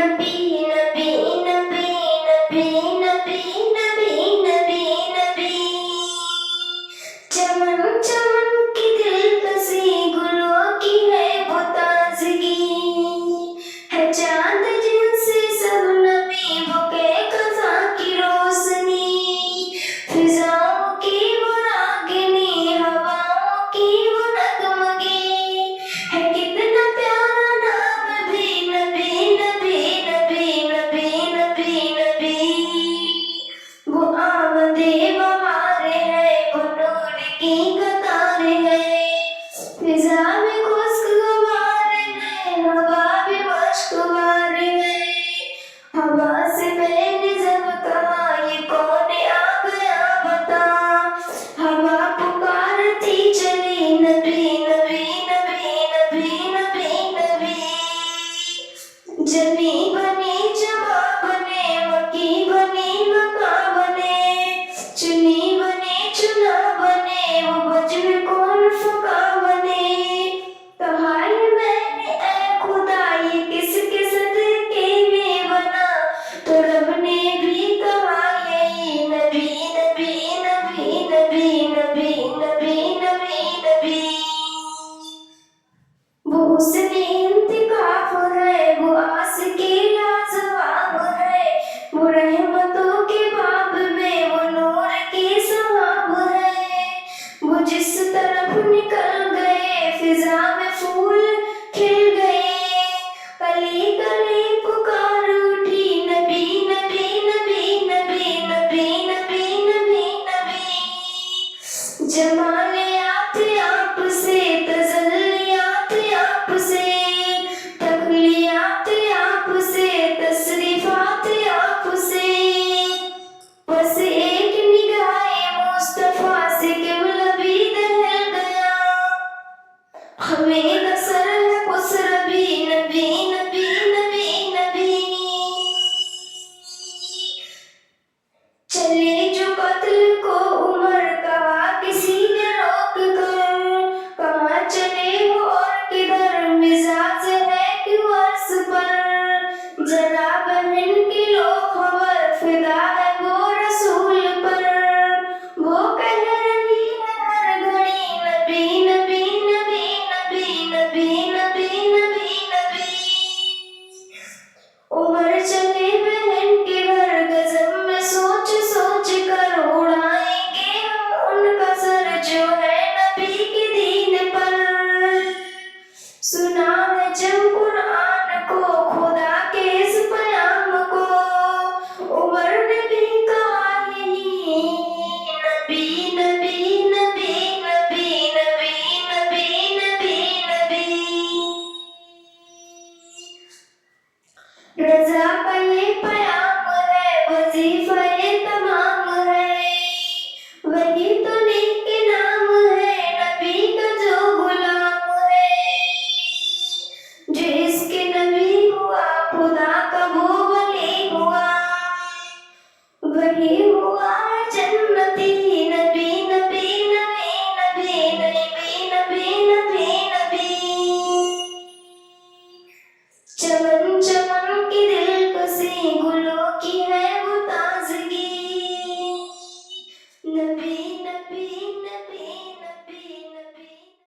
नबी नबी नबी नबी नबी नबी नबी नबी चमन चमन की दिलकशी गुलों की है वो ताजगी है चांद जिनसे सब नबी बुके कज़ा की रोशनी फिजाओं की वो रागिनी हवाओं की वो नगमगी है कितना प्यारा नाम भी नबी नबी नबी नबी नबी नबी वो आमदे बहारे है वो नूर की कतारें है फिजा में खुशगवार है हवा भी मशकवार है हवा से मैंने जब कहा ये कौन आ गया बता हवा पुकारती चली नबी नबी नबी नबी नबी नबी जमी बनी जमा बने मकी बनी मका बने चुनी बने चुना बने वो बजर कौन फका बने कहा ये मैंने ऐ खुदा ये किसके सदके में बना तो रब ने भी कहा यही नबी नबी नबी नबी नबी नबी नबी नबी वो हुस्न इंतिकाफ है वो आस के लाजवाब है वो रहमतों के बाब में वो नूर के सवाब है वो जिस तरफ निकल गए फिजा में फूल खिल गए कली कली पुकारो